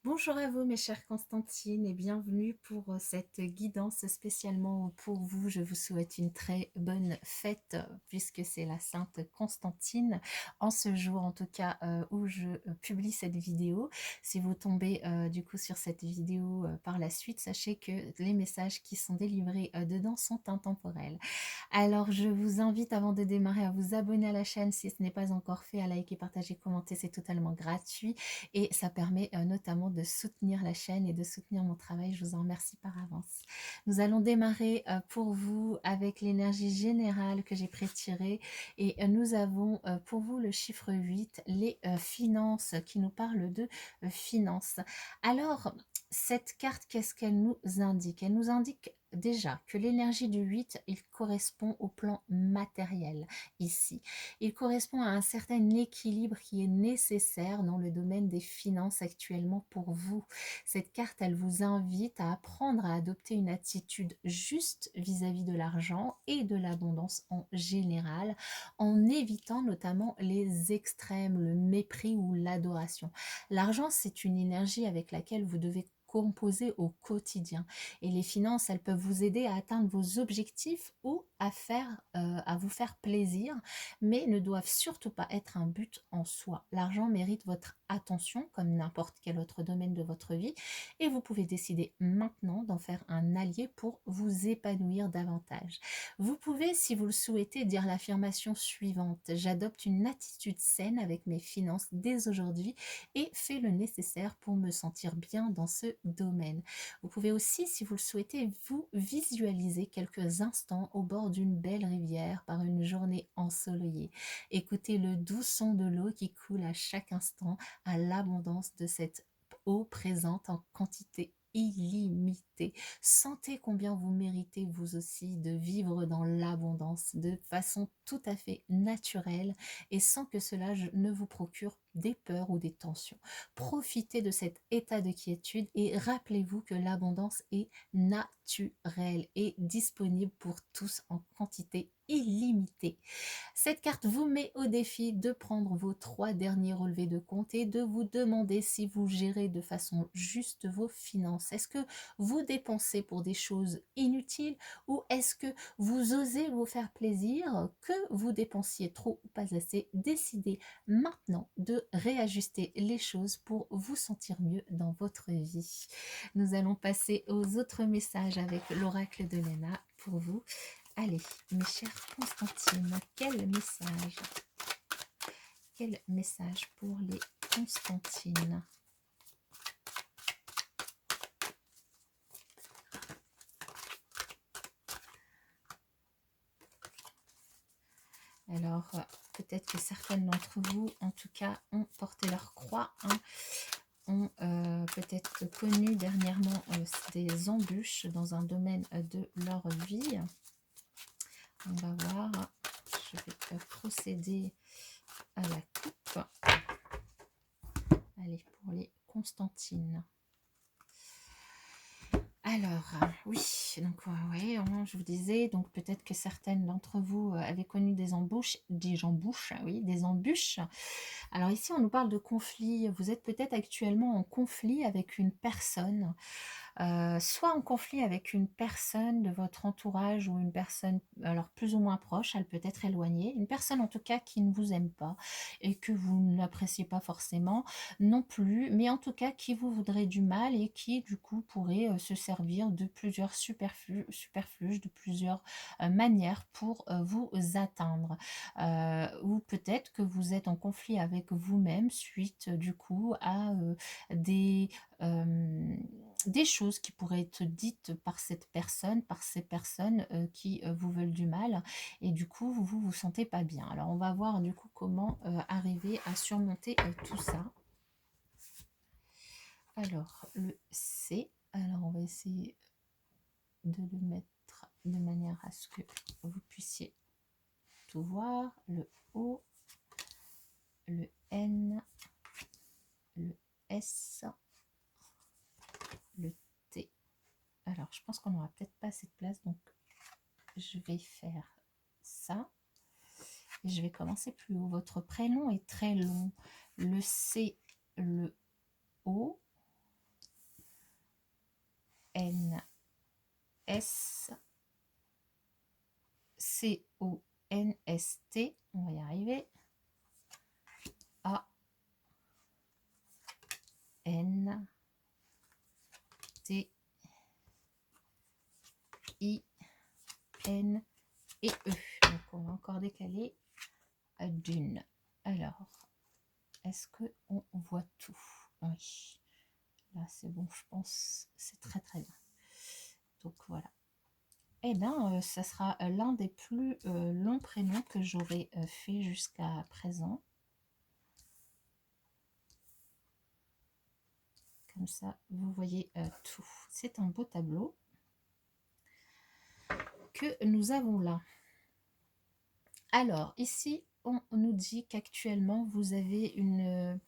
Bonjour à vous mes chères Constantines et bienvenue pour cette guidance spécialement pour vous. Je vous souhaite une très bonne fête puisque c'est la Sainte Constantine en ce jour en tout cas où je publie cette vidéo. Si vous tombez du coup sur cette vidéo par la suite, sachez que les messages qui sont délivrés dedans sont intemporels. Alors, je vous invite avant de démarrer à vous abonner à la chaîne si ce n'est pas encore fait, à liker, partager, commenter, c'est totalement gratuit et ça permet notamment de soutenir la chaîne et de soutenir mon travail. Je vous en remercie par avance. Nous allons démarrer pour vous avec l'énergie générale que j'ai prétirée et nous avons pour vous le chiffre 8, les finances qui nous parlent de finances. Alors, cette carte, qu'est-ce qu'elle nous indique? Elle nous indique déjà que l'énergie du 8, il correspond au plan matériel ici. Il correspond à un certain équilibre qui est nécessaire dans le domaine des finances actuellement pour vous. Cette carte, elle vous invite à apprendre à adopter une attitude juste vis-à-vis de l'argent et de l'abondance en général, en évitant notamment les extrêmes, le mépris ou l'adoration. L'argent, c'est une énergie avec laquelle vous devez composer au quotidien. Et les finances, elles peuvent vous aider à atteindre vos objectifs ou à vous faire plaisir, mais ne doivent surtout pas être un but en soi. L'argent mérite votre attention comme n'importe quel autre domaine de votre vie et vous pouvez décider maintenant d'en faire un allié pour vous épanouir davantage. Vous pouvez, si vous le souhaitez, dire l'affirmation suivante: j'adopte une attitude saine avec mes finances dès aujourd'hui et fais le nécessaire pour me sentir bien dans ce domaine. Vous pouvez aussi, si vous le souhaitez, vous visualiser quelques instants au bord d'une belle rivière par une journée ensoleillée. Écoutez le doux son de l'eau qui coule à chaque instant, à l'abondance de cette eau présente en quantité illimitée. Sentez combien vous méritez vous aussi de vivre dans l'abondance de façon tout à fait naturelle et sans que cela ne vous procure des peurs ou des tensions. Profitez de cet état de quiétude et rappelez-vous que l'abondance est naturelle et disponible pour tous en quantité illimitée. Cette carte vous met au défi de prendre vos 3 derniers relevés de compte et de vous demander si vous gérez de façon juste vos finances. Est-ce que vous dépensez pour des choses inutiles ou est-ce que vous osez vous faire plaisir, que vous dépensiez trop ou pas assez? Décidez maintenant de réajuster les choses pour vous sentir mieux dans votre vie. Nous allons passer aux autres messages avec l'oracle de Léna pour vous. Allez, mes chères Constantines, quel message pour les Constantines? Alors, peut-être que certaines d'entre vous, en tout cas, ont porté leur croix, hein, ont peut-être connu dernièrement des embûches dans un domaine de leur vie. On va voir, je vais procéder à la coupe. Allez, pour les Constantines. Alors, oui, donc ouais, je vous disais, donc peut-être que certaines d'entre vous avaient connu des embûches, oui, des embûches. Alors ici, on nous parle de conflit. Vous êtes peut-être actuellement en conflit avec une personne, soit en conflit avec une personne de votre entourage ou une personne, alors plus ou moins proche, elle peut être éloignée, une personne en tout cas qui ne vous aime pas et que vous n'appréciez pas forcément non plus, mais en tout cas qui vous voudrait du mal et qui du coup pourrait se servir de plusieurs superfuges, de plusieurs manières pour vous atteindre. Ou peut-être que vous êtes en conflit avec vous-même suite du coup à des... euh, des choses qui pourraient être dites par cette personne, par ces personnes qui vous veulent du mal, et du coup vous vous sentez pas bien. Alors on va voir du coup comment arriver à surmonter tout ça. Alors le C, alors on va essayer de le mettre de manière à ce que vous puissiez tout voir. Le O, le N, le S, le T. Alors je pense qu'on n'aura peut-être pas assez de place, donc je vais faire ça. Et je vais commencer plus haut. Votre prénom est très long. Le C, le O, S-C-O-N-S-T, on va y arriver, A-N-T-I-N et E. Donc on va encore décaler d'une. Alors, est-ce qu'on voit tout? Oui. Là, c'est bon, je pense. C'est très très bien. Donc voilà. Eh bien, ça sera l'un des plus longs prénoms que j'aurai fait jusqu'à présent. Comme ça, vous voyez tout. C'est un beau tableau que nous avons là. Alors, ici, on nous dit qu'actuellement, vous avez une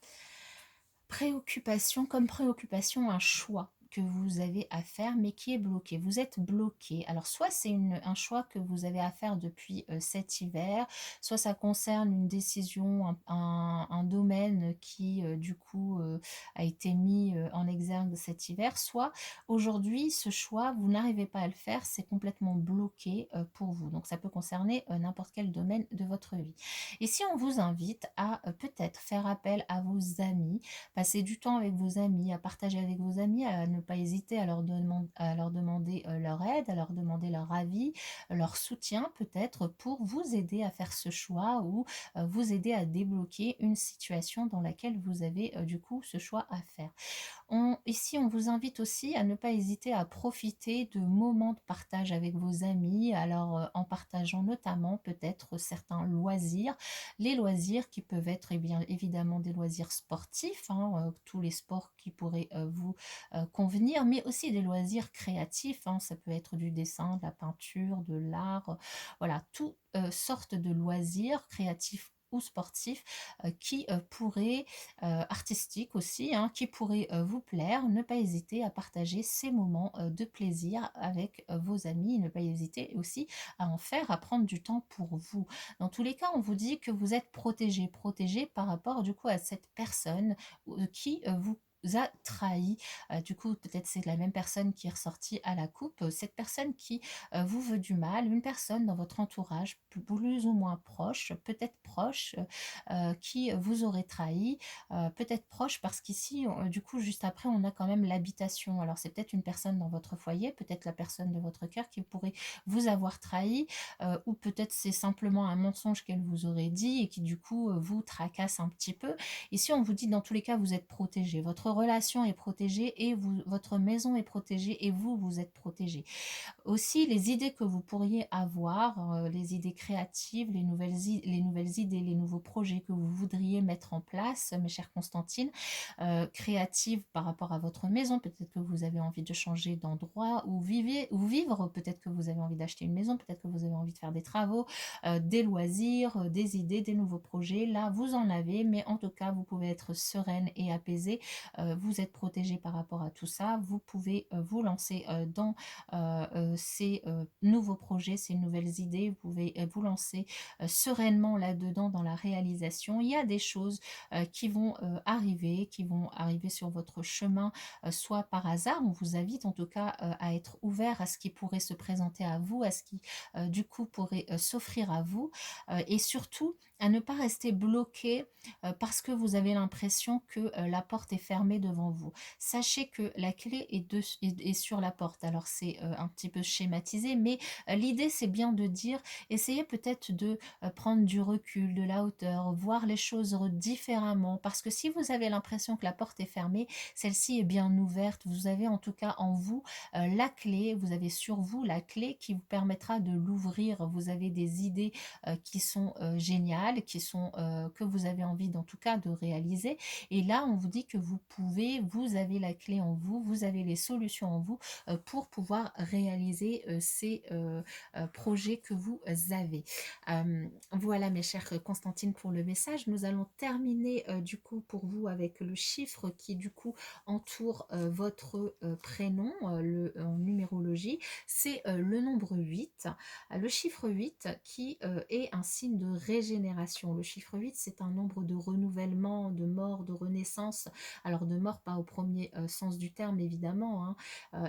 préoccupation, comme préoccupation, un choix que vous avez à faire mais qui est bloqué. Vous êtes bloqué. Alors soit c'est un choix que vous avez à faire depuis cet hiver, soit ça concerne une décision, un domaine qui du coup a été mis en exergue cet hiver, soit aujourd'hui ce choix, vous n'arrivez pas à le faire, c'est complètement bloqué pour vous. Donc ça peut concerner n'importe quel domaine de votre vie. Et si on vous invite à peut-être faire appel à vos amis, passer du temps avec vos amis, à partager avec vos amis, à ne pas hésiter à leur demander leur aide, à leur demander leur avis, leur soutien peut-être pour vous aider à faire ce choix ou vous aider à débloquer une situation dans laquelle vous avez du coup ce choix à faire. Ici, on vous invite aussi à ne pas hésiter à profiter de moments de partage avec vos amis, alors en partageant notamment peut-être certains loisirs, les loisirs qui peuvent être bien évidemment des loisirs sportifs, hein, tous les sports qui pourraient vous convenir, mais aussi des loisirs créatifs, hein, ça peut être du dessin, de la peinture, de l'art, voilà, toutes sortes de loisirs créatifs ou sportifs qui pourraient artistique aussi, hein, qui pourrait vous plaire. Ne pas hésiter à partager ces moments de plaisir avec vos amis. Ne pas hésiter aussi à en faire, à prendre du temps pour vous. Dans tous les cas, on vous dit que vous êtes protégé par rapport du coup à cette personne qui vous a trahi. Du coup, peut-être c'est la même personne qui est ressortie à la coupe. Cette personne qui vous veut du mal, une personne dans votre entourage plus ou moins proche, peut-être proche, qui vous aurait trahi, peut-être proche parce qu'ici, du coup, juste après, on a quand même l'habitation. Alors, c'est peut-être une personne dans votre foyer, peut-être la personne de votre cœur qui pourrait vous avoir trahi, ou peut-être c'est simplement un mensonge qu'elle vous aurait dit et qui, du coup, vous tracasse un petit peu. Ici, on vous dit, dans tous les cas, vous êtes protégé. Votre relation est protégée et votre maison est protégée et vous, vous êtes protégé. Aussi, les idées que vous pourriez avoir, les idées créatives, les nouvelles idées, les nouveaux projets que vous voudriez mettre en place, mes chères Constantine, créatives par rapport à votre maison, peut-être que vous avez envie de changer d'endroit où vivre, peut-être que vous avez envie d'acheter une maison, peut-être que vous avez envie de faire des travaux, des loisirs, des idées, des nouveaux projets. Là, vous en avez, mais en tout cas, vous pouvez être sereine et apaisée. Vous êtes protégée par rapport à tout ça. Vous pouvez vous lancer dans ces nouveaux projets, ces nouvelles idées. Vous pouvez vous lancer sereinement là-dedans dans la réalisation. Il y a des choses qui vont arriver sur votre chemin, soit par hasard. On vous invite en tout cas à être ouvert à ce qui pourrait se présenter à vous, à ce qui du coup pourrait s'offrir à vous, et surtout à ne pas rester bloqué parce que vous avez l'impression que la porte est fermée devant vous. Sachez que la clé est sur la porte. Alors c'est un petit peu schématisé, mais l'idée c'est bien de dire, essayez peut-être de prendre du recul, de la hauteur, voir les choses différemment, parce que si vous avez l'impression que la porte est fermée, celle-ci est bien ouverte. Vous avez en tout cas en vous la clé, vous avez sur vous la clé qui vous permettra de l'ouvrir. Vous avez des idées qui sont géniales, que vous avez envie en tout cas de réaliser. Et là, on vous dit que vous avez la clé en vous, vous avez les solutions en vous pour pouvoir réaliser ces projets que vous avez. Voilà mes chères Constantine pour le message. Nous allons terminer du coup pour vous avec le chiffre qui du coup entoure votre prénom, en numérologie. C'est le nombre 8. Le chiffre 8 qui est un signe de régénération régénération. Le chiffre 8, c'est un nombre de renouvellement, de mort, de renaissance. Alors de mort, pas au premier sens du terme, évidemment, hein.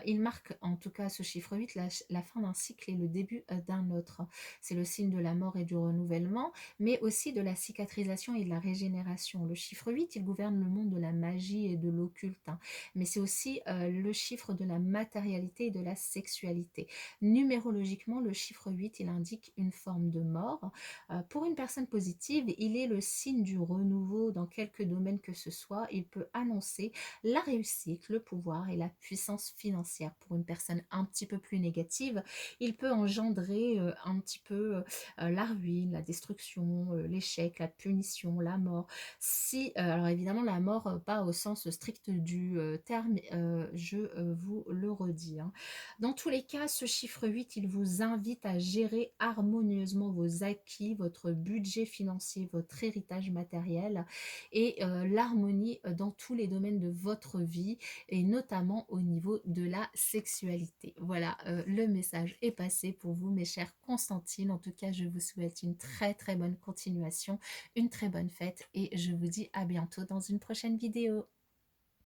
Il marque en tout cas ce chiffre 8 la fin d'un cycle et le début d'un autre. C'est le signe de la mort et du renouvellement, mais aussi de la cicatrisation et de la régénération. Le chiffre 8, il gouverne le monde de la magie et de l'occulte, hein, mais c'est aussi le chiffre de la matérialité et de la sexualité. Numérologiquement, le chiffre 8, il indique une forme de mort. Pour une personne positive, il est le signe du renouveau dans quelque domaine que ce soit. Il peut annoncer la réussite, le pouvoir et la puissance financière. Pour une personne un petit peu plus négative, il peut engendrer un petit peu la ruine, la destruction, l'échec, la punition, la mort. Si, alors évidemment, la mort, pas au sens strict du terme, je vous le redis, hein. Dans tous les cas, ce chiffre 8, il vous invite à gérer harmonieusement vos acquis, votre budget financier, votre héritage matériel et l'harmonie dans tous les domaines de votre vie et notamment au niveau de la sexualité. Voilà, le message est passé pour vous, mes chères Constantine. En tout cas, je vous souhaite une très très bonne continuation, une très bonne fête et je vous dis à bientôt dans une prochaine vidéo.